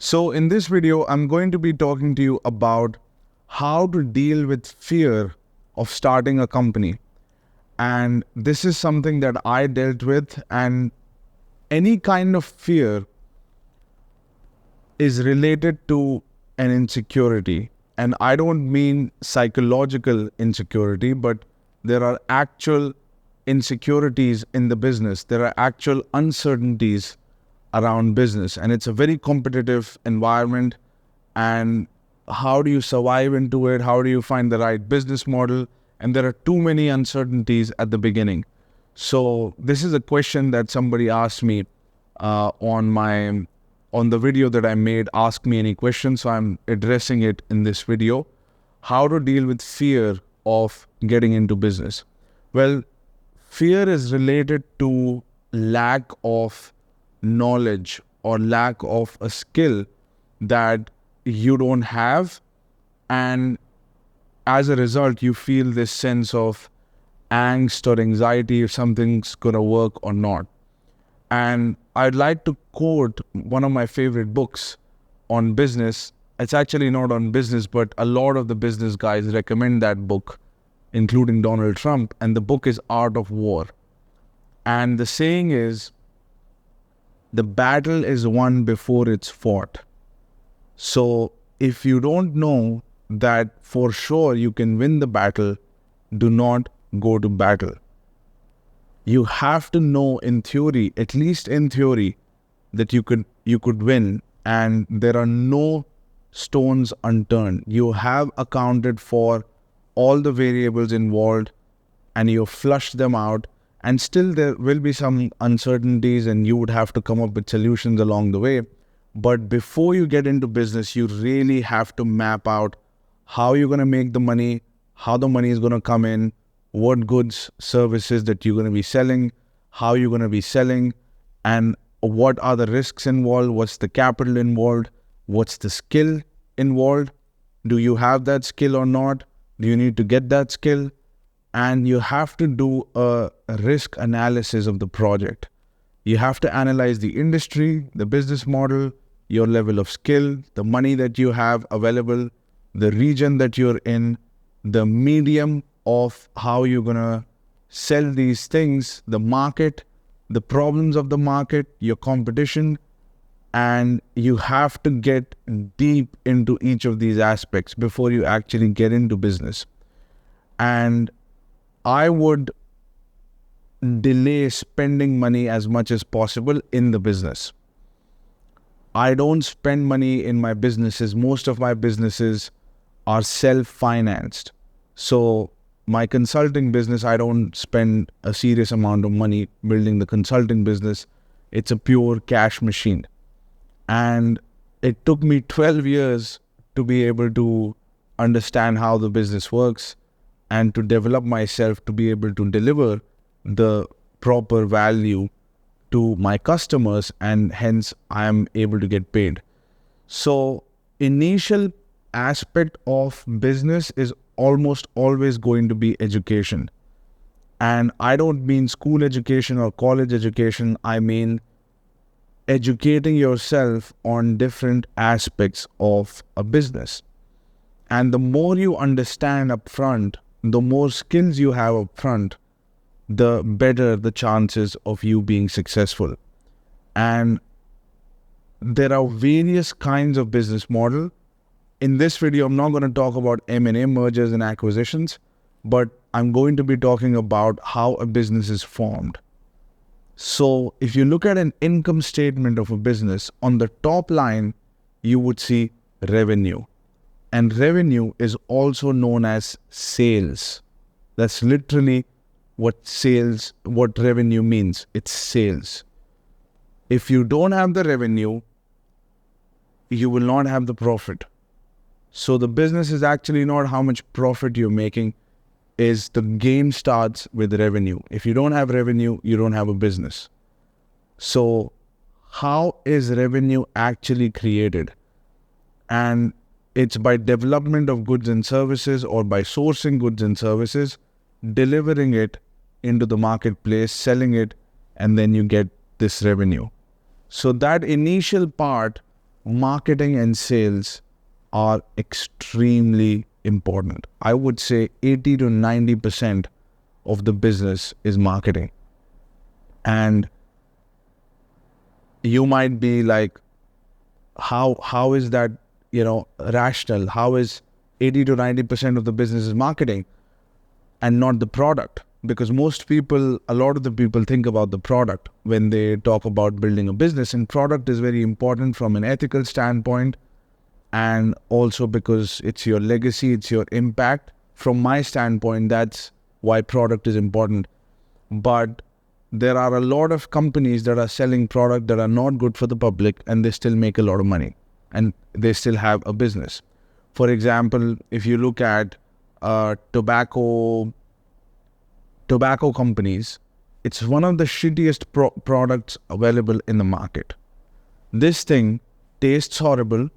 So in this video, I'm going to be talking to you about how to deal with fear of starting a company. And this is something that I dealt with, and any kind of fear is related to an insecurity. And I don't mean psychological insecurity, but there are actual insecurities in the business. There are actual uncertainties around business, and it's a very competitive environment. And how do you survive into it? How do you find the right business model? And there are too many uncertainties at the beginning. So this is a question that somebody asked me on the video that I made, Ask Me Any Question. So I'm addressing it in this video. How to deal with fear of getting into business. Well, fear is related to lack of knowledge or lack of a skill that you don't have, and as a result you feel this sense of angst or anxiety if something's gonna work or not. And I'd like to quote one of my favorite books on business. It's actually not on business, but a lot of the business guys recommend that book, including Donald Trump, and the book is Art of War. And the saying is, the battle is won before it's fought. So if you don't know that for sure you can win the battle, do not go to battle. You have to know in theory, at least in theory, that you could win, and there are no stones unturned. You have accounted for all the variables involved and you flush them out, and still there will be some uncertainties and you would have to come up with solutions along the way. But before you get into business, you really have to map out how you're going to make the money, how the money is going to come in, what goods, services that you're going to be selling, how you're going to be selling, and what are the risks involved, what's the capital involved, what's the skill involved, do you have that skill or not, do you need to get that skill, and you have to do a risk analysis of the project. You have to analyze the industry, the business model, your level of skill, the money that you have available, the region that you're in, the medium of how you're going to sell these things, the market, the problems of the market, your competition, and you have to get deep into each of these aspects before you actually get into business. And I would delay spending money as much as possible in the business. I don't spend money in my businesses. Most of my businesses are self-financed. So my consulting business, I don't spend a serious amount of money building the consulting business. It's a pure cash machine. And it took me 12 years to be able to understand how the business works and to develop myself to be able to deliver the proper value to my customers, and hence I am able to get paid. So initial aspect of business is almost always going to be education. And I don't mean school education or college education. I mean educating yourself on different aspects of a business. And the more you understand up front, the more skills you have up front, the better the chances of you being successful. And there are various kinds of business model. In this video, I'm not going to talk about M&A, mergers and acquisitions, but I'm going to be talking about how a business is formed. So if you look at an income statement of a business, on the top line, you would see revenue. And revenue is also known as sales. That's literally what revenue means. It's sales. If you don't have the revenue, you will not have the profit. So the business is actually not how much profit you're making, is the game starts with revenue. If you don't have revenue, you don't have a business. So how is revenue actually created? And it's by development of goods and services, or by sourcing goods and services, delivering it into the marketplace, selling it, and then you get this revenue. So that initial part marketing and sales are extremely important. I would say 80 to 90% of the business is marketing. And you might be like, how is that, rational? How is 80 to 90% of the business is marketing and not the product? Because a lot of the people think about the product when they talk about building a business, and product is very important from an ethical standpoint, and also because it's your legacy, it's your impact. From my standpoint, that's why product is important. But there are a lot of companies that are selling product that are not good for the public, and they still make a lot of money and they still have a business. For example, if you look at tobacco companies, it's one of the shittiest products available in the market. This thing tastes horrible,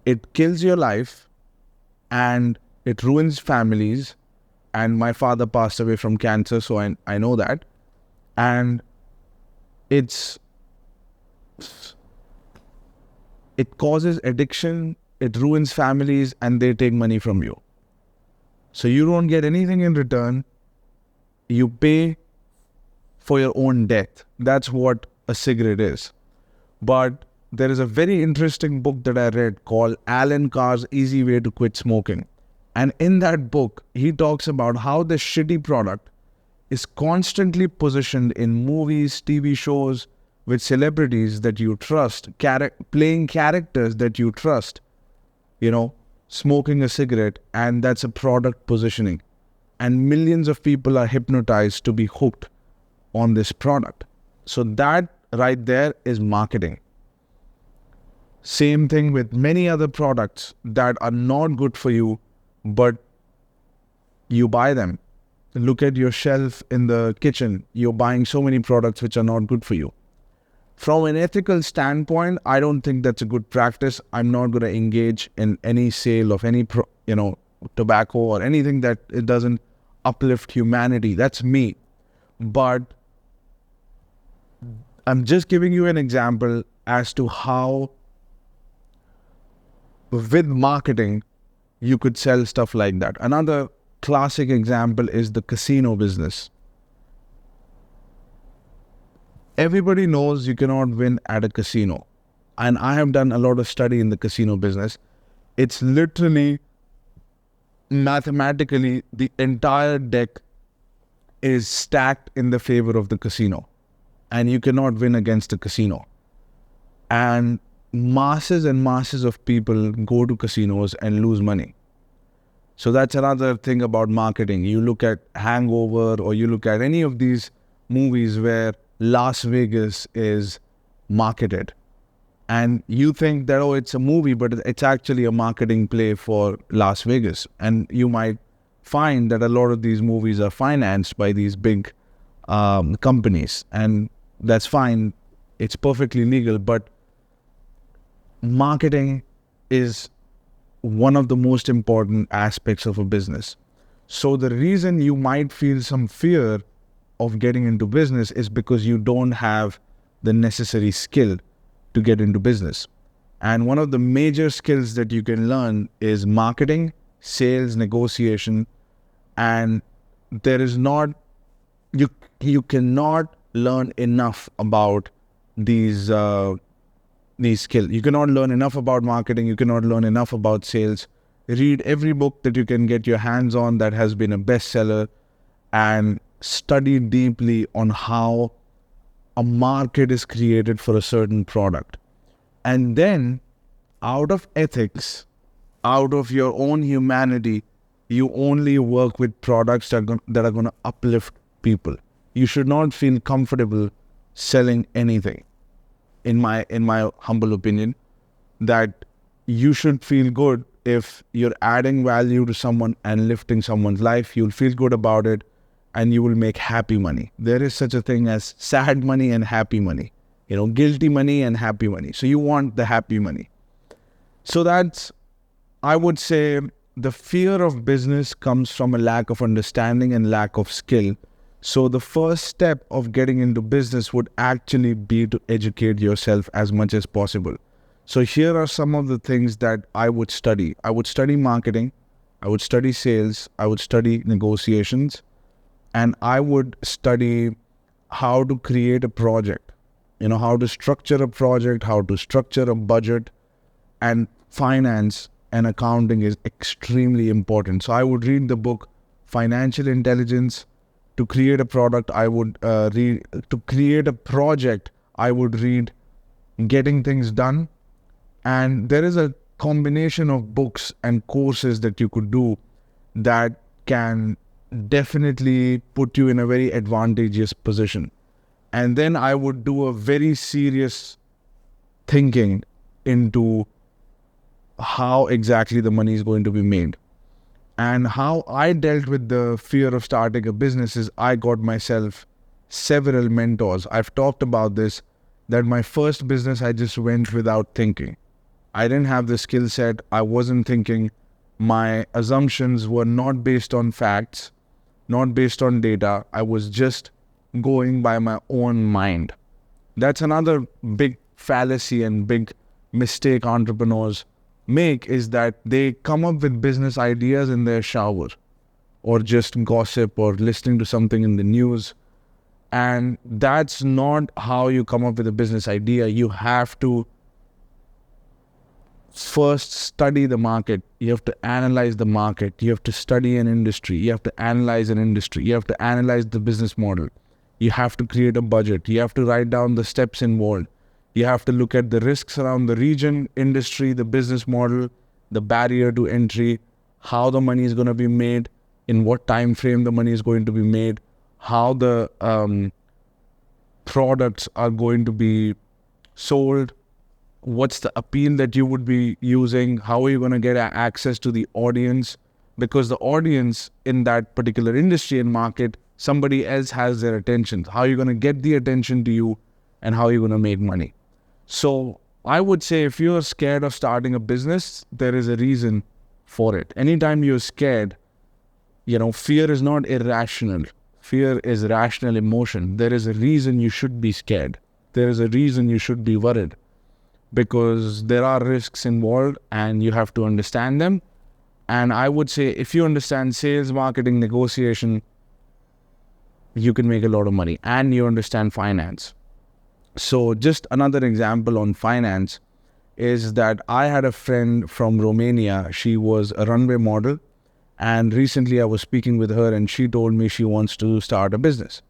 it kills your life, and it ruins families. And my father passed away from cancer, so I know that. And it causes addiction, it ruins families, and they take money from you. So you don't get anything in return. You pay for your own death. That's what a cigarette is. But there is a very interesting book that I read called Alan Carr's Easy Way to Quit Smoking. And in that book, he talks about how this shitty product is constantly positioned in movies, TV shows, with celebrities that you trust, playing characters that you trust, smoking a cigarette, and that's a product positioning. And millions of people are hypnotized to be hooked on this product. So that right there is marketing. Same thing with many other products that are not good for you, but you buy them. Look at your shelf in the kitchen. You're buying so many products which are not good for you. From an ethical standpoint, I don't think that's a good practice. I'm not going to engage in any sale of any, tobacco or anything that it doesn't uplift humanity. That's me. But I'm just giving you an example as to how with marketing, you could sell stuff like that. Another classic example is the casino business. Everybody knows you cannot win at a casino. And I have done a lot of study in the casino business. It's literally, mathematically, the entire deck is stacked in the favor of the casino. And you cannot win against the casino. And masses and masses of people go to casinos and lose money. So that's another thing about marketing. You look at Hangover, or you look at any of these movies where Las Vegas is marketed. And you think that, it's a movie, but it's actually a marketing play for Las Vegas. And you might find that a lot of these movies are financed by these big companies. And that's fine. It's perfectly legal. But marketing is one of the most important aspects of a business. So the reason you might feel some fear of getting into business is because you don't have the necessary skill to get into business. And one of the major skills that you can learn is marketing, sales, negotiation. And there is not, you cannot learn enough about these skills. You cannot learn enough about marketing. You cannot learn enough about sales. Read every book that you can get your hands on that has been a bestseller, and study deeply on how a market is created for a certain product. And then, out of ethics, out of your own humanity, you only work with products that are going to uplift people. You should not feel comfortable selling anything. In my humble opinion, that you should feel good if you're adding value to someone and lifting someone's life. You'll feel good about it, and you will make happy money. There is such a thing as sad money and happy money, guilty money and happy money. So you want the happy money. So that's, I would say, the fear of business comes from a lack of understanding and lack of skill. So the first step of getting into business would actually be to educate yourself as much as possible. So here are some of the things that I would study. I would study marketing, I would study sales, I would study negotiations, and I would study how to create a project, how to structure a project, how to structure a budget, and finance and accounting is extremely important. So I would read the book Financial Intelligence. To create a product, I would read. To create a project, I would read Getting Things Done. And there is a combination of books and courses that you could do that can definitely put you in a very advantageous position. And then I would do a very serious thinking into how exactly the money is going to be made. And how I dealt with the fear of starting a business is I got myself several mentors. I've talked about this, that my first business, I just went without thinking. I didn't have the skill set. I wasn't thinking. My assumptions were not based on facts, not based on data. I was just going by my own mind. That's another big fallacy and big mistake entrepreneurs make, is that they come up with business ideas in their shower or just gossip or listening to something in the news. And that's not how you come up with a business idea. You have to first study the market. You have to analyze the market. You have to study an industry. You have to analyze an industry. You have to analyze the business model. You have to create a budget. You have to write down the steps involved. You have to look at the risks around the region, industry, the business model, the barrier to entry, how the money is going to be made, in what time frame the money is going to be made, how the products are going to be sold, what's the appeal that you would be using, how are you going to get access to the audience, because the audience in that particular industry and market, somebody else has their attention. How are you going to get the attention to you, and how are you going to make money? So I would say, if you're scared of starting a business, there is a reason for it. Anytime you're scared, fear is not irrational. Fear is rational emotion. There is a reason you should be scared. There is a reason you should be worried, because there are risks involved and you have to understand them. And I would say, if you understand sales, marketing, negotiation, you can make a lot of money, and you understand finance. So just another example on finance is that I had a friend from Romania. She was a runway model, and recently I was speaking with her, and she told me she wants to start a business.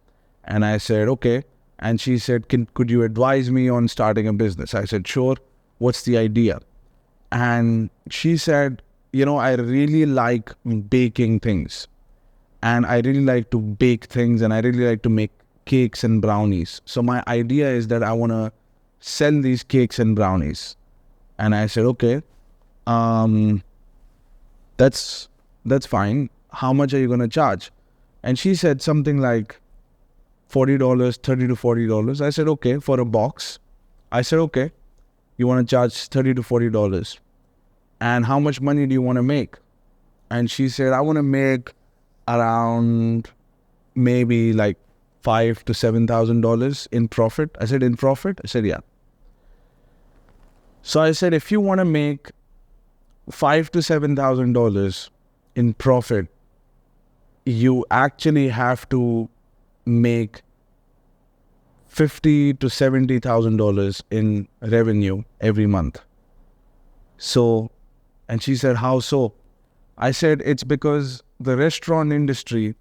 And I said, okay. And she said, could you advise me on starting a business? I said, sure. What's the idea? And she said, I really like baking things, and I really like to bake things, and I really like to make cakes and brownies. So my idea is that I want to sell these cakes and brownies. And I said, okay, that's fine. How much are you going to charge? And she said something like $40, $30 to $40. I said, okay, for a box. I said, okay, you want to charge $30 to $40. And how much money do you want to make? And she said, I want to make around maybe like $5,000 to $7,000 in profit. I said, in profit? I said, yeah. So I said, if you want to make $5,000 to $7,000 in profit, you actually have to make $50,000 to $70,000 in revenue every month. So, and she said, how so? I said, it's because the restaurant industry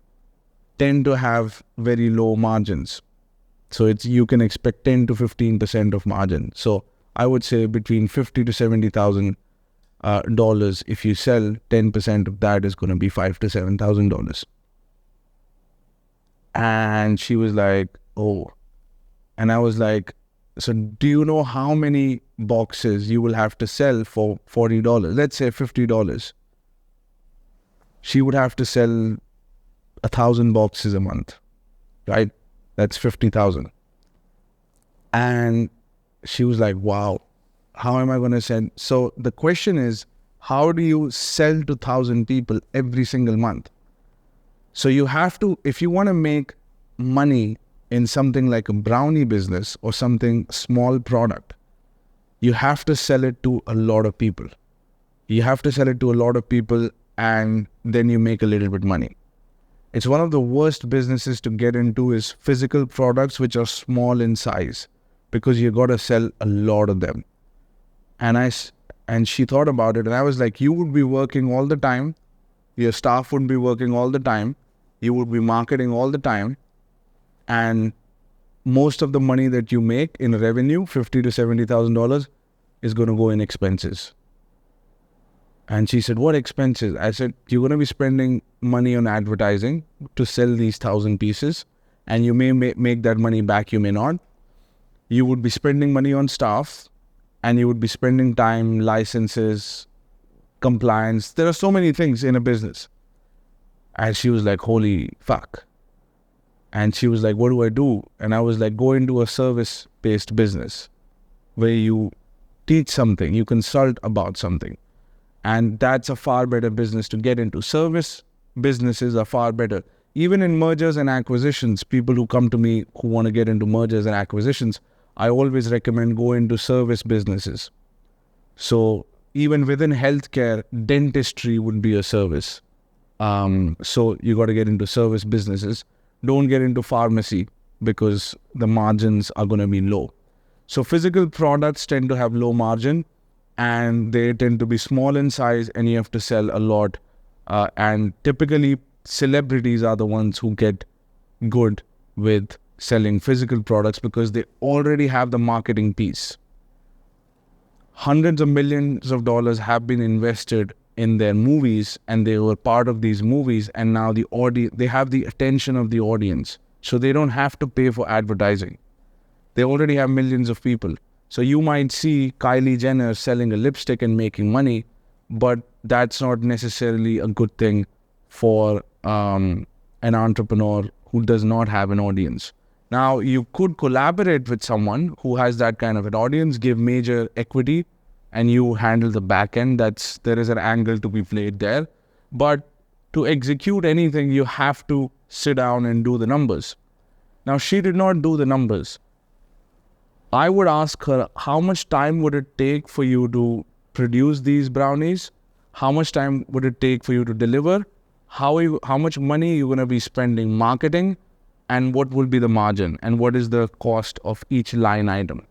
tend to have very low margins. So you can expect 10 to 15% of margin. So I would say between $50,000 to $70,000. If you sell, 10% of that is going to be $5,000 to $7,000. And she was like, oh. And I was like, so do you know how many boxes you will have to sell for $40? Let's say $50. She would have to sell 1,000 boxes a month, right? That's 50,000. And she was like, wow, how am I going to sell? So the question is, how do you sell to 1,000 people every single month? So you have to, if you want to make money in something like a brownie business or something small product, you have to sell it to a lot of people. And then you make a little bit money. It's one of the worst businesses to get into is physical products which are small in size, because you got to sell a lot of them. And she thought about it, and I was like, you would be working all the time. Your staff would be working all the time. You would be marketing all the time. And most of the money that you make in revenue, $50,000 to $70,000, is going to go in expenses. And she said, what expenses? I said, you're going to be spending money on advertising to sell these 1,000 pieces. And you may make that money back, you may not. You would be spending money on staff, and you would be spending time, licenses, compliance. There are so many things in a business. And she was like, holy fuck. And she was like, what do I do? And I was like, go into a service-based business where you teach something, you consult about something. And that's a far better business to get into. Service businesses are far better. Even in mergers and acquisitions, people who come to me who want to get into mergers and acquisitions, I always recommend go into service businesses. So even within healthcare, dentistry would be a service. So you got to get into service businesses. Don't get into pharmacy because the margins are going to be low. So physical products tend to have low margin, and they tend to be small in size, and you have to sell a lot. And typically, celebrities are the ones who get good with selling physical products because they already have the marketing piece. Hundreds of millions of dollars have been invested in their movies, and they were part of these movies, and now they have the attention of the audience. So they don't have to pay for advertising. They already have millions of people. So you might see Kylie Jenner selling a lipstick and making money, but that's not necessarily a good thing for an entrepreneur who does not have an audience. Now, you could collaborate with someone who has that kind of an audience, give major equity, and you handle the back end. There is an angle to be played there. But to execute anything, you have to sit down and do the numbers. Now, she did not do the numbers. I would ask her, how much time would it take for you to produce these brownies? How much time would it take for you to deliver? How much money are you going to be spending marketing? And what will be the margin? And what is the cost of each line item?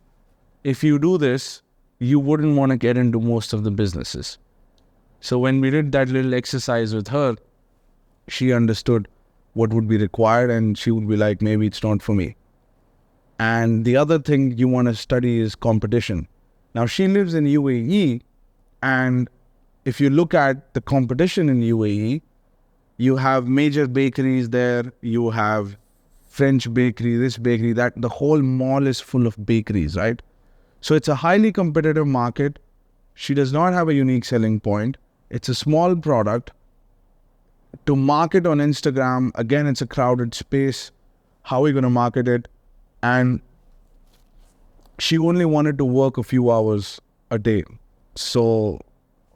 If you do this, you wouldn't want to get into most of the businesses. So when we did that little exercise with her, she understood what would be required, and she would be like, maybe it's not for me. And the other thing you want to study is competition. Now, she lives in UAE, and if you look at the competition in UAE, you have major bakeries there, you have French bakery, this bakery, that. The whole mall is full of bakeries, right? So it's a highly competitive market. She does not have a unique selling point. It's a small product. To market on Instagram, again, it's a crowded space. How are we going to market it? And she only wanted to work a few hours a day. So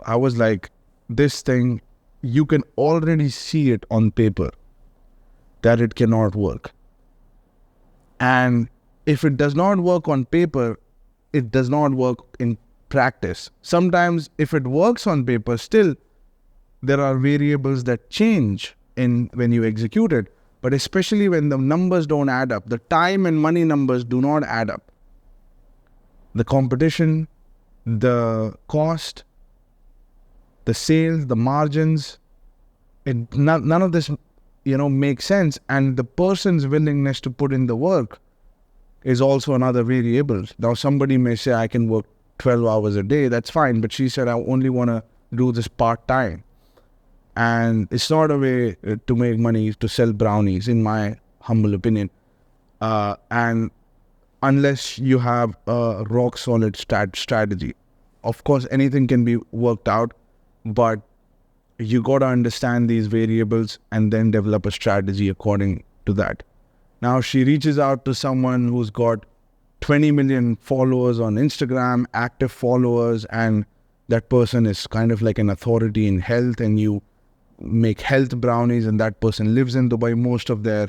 I was like, this thing, you can already see it on paper that it cannot work. And if it does not work on paper, it does not work in practice. Sometimes if it works on paper, still there are variables that change when you execute it. But especially when the numbers don't add up, the time and money numbers do not add up. The competition, the cost, the sales, the margins, none of this, makes sense. And the person's willingness to put in the work is also another variable. Now, somebody may say, I can work 12 hours a day. That's fine. But she said, I only want to do this part-time. And it's not a way to make money to sell brownies, in my humble opinion. And unless you have a rock-solid strategy. Of course, anything can be worked out, but you got to understand these variables and then develop a strategy according to that. Now, she reaches out to someone who's got 20 million followers on Instagram, active followers, and that person is kind of like an authority in health, and you make health brownies, and that person lives in Dubai. Most of their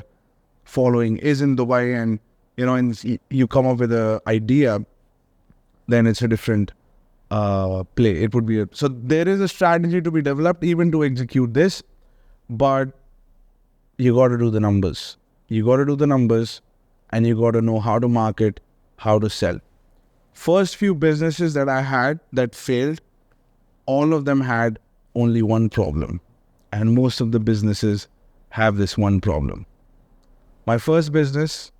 following is in Dubai, and and you come up with an idea then it's a different play. It would be so there is a strategy to be developed even to execute this, but you got to do the numbers. You got to do the numbers, and you got to know how to market, how to sell. First few businesses that I had that failed, all of them had only one problem, and most of the businesses have this one problem. My first business,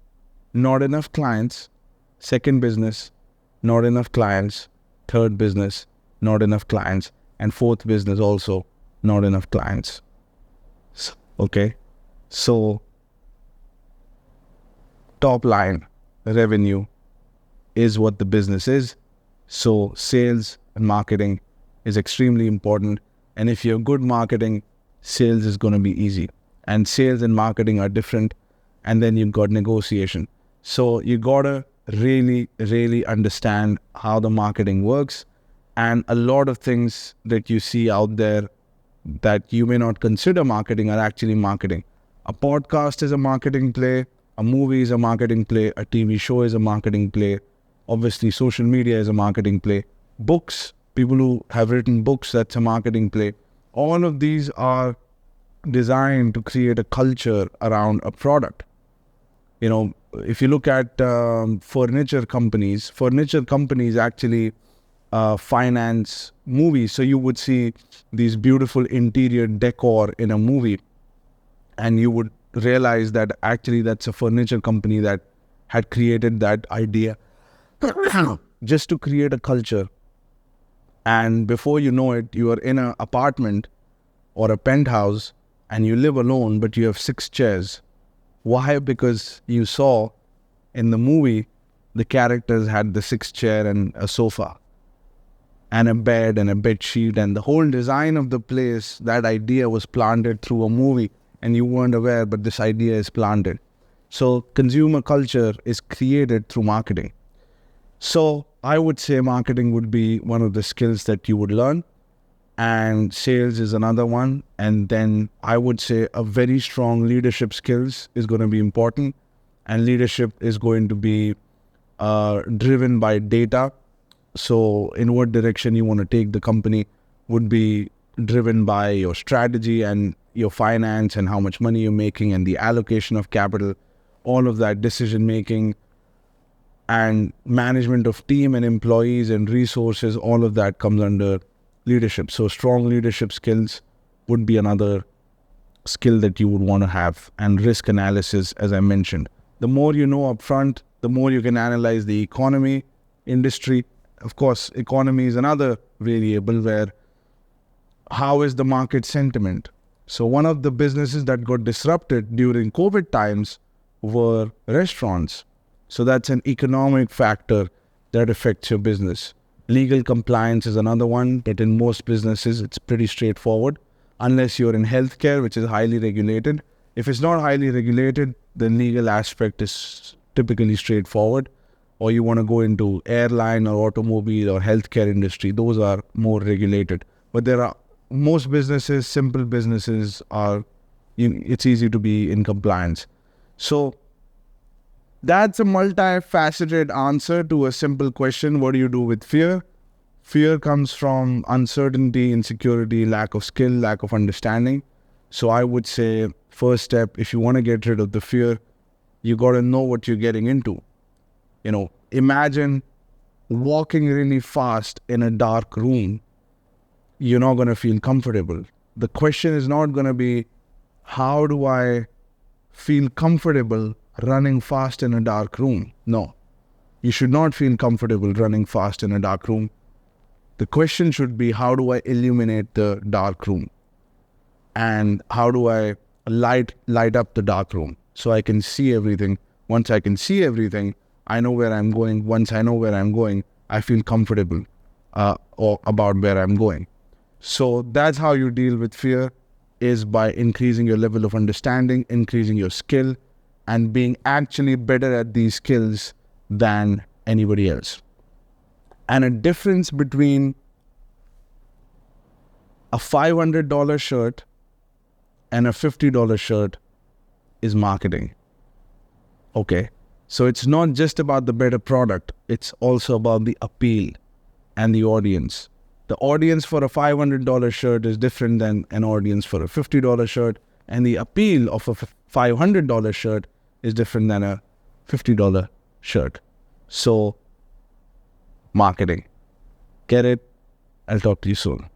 not enough clients. Second business, not enough clients. Third business, not enough clients. And fourth business also, not enough clients. Okay. So, top line revenue is what the business is. So, sales and marketing is extremely important. And if you're good marketing, sales is going to be easy. And sales and marketing are different. And then you've got negotiation. So you got to really, really understand how the marketing works. And a lot of things that you see out there that you may not consider marketing are actually marketing. A podcast is a marketing play. A movie is a marketing play. A TV show is a marketing play. Obviously, social media is a marketing play. Books, people who have written books, that's a marketing play. All of these are designed to create a culture around a product. You know, if you look at furniture companies actually finance movies. So you would see these beautiful interior decor in a movie, and you would realize that actually that's a furniture company that had created that idea just to create a culture. And before you know it, you are in an apartment or a penthouse and you live alone, but you have 6 chairs. Why? Because you saw in the movie, the characters had the 6th chair and a sofa and a bed and a bed sheet, and the whole design of the place, that idea was planted through a movie and you weren't aware, but this idea is planted. So consumer culture is created through marketing. So I would say marketing would be one of the skills that you would learn, and sales is another one. And then I would say a very strong leadership skills is going to be important, and leadership is going to be driven by data. So in what direction you want to take the company would be driven by your strategy and your finance and how much money you're making and the allocation of capital, all of that decision making and management of team and employees and resources, all of that comes under leadership. So strong leadership skills would be another skill that you would want to have. And risk analysis, as I mentioned. The more you know upfront, the more you can analyze the economy, industry. Of course, economy is another variable where how is the market sentiment? So one of the businesses that got disrupted during COVID times were restaurants. So that's an economic factor that affects your business. Legal compliance is another one, but in most businesses, it's pretty straightforward, unless you're in healthcare, which is highly regulated. If it's not highly regulated, the legal aspect is typically straightforward. Or you want to go into airline or automobile or healthcare industry, those are more regulated. But there are most businesses, simple businesses it's easy to be in compliance. So that's a multifaceted answer to a simple question. What do you do with fear? Fear comes from uncertainty, insecurity, lack of skill, lack of understanding. So I would say first step, if you want to get rid of the fear, you got to know what you're getting into. You know, imagine walking really fast in a dark room. You're not going to feel comfortable. The question is not going to be, how do I feel comfortable running fast in a dark room? No, you should not feel comfortable running fast in a dark room. The question should be, how do I illuminate the dark room? And how do I light up the dark room so I can see everything? Once I can see everything, I know where I'm going. Once I know where I'm going, I feel comfortable or about where I'm going. So that's how you deal with fear, is by increasing your level of understanding, increasing your skill, and being actually better at these skills than anybody else. And a difference between a $500 shirt and a $50 shirt is marketing. Okay. So it's not just about the better product, it's also about the appeal and the audience. The audience for a $500 shirt is different than an audience for a $50 shirt, and the appeal of a $500 shirt is different than a $50 shirt. So, marketing. Get it? I'll talk to you soon.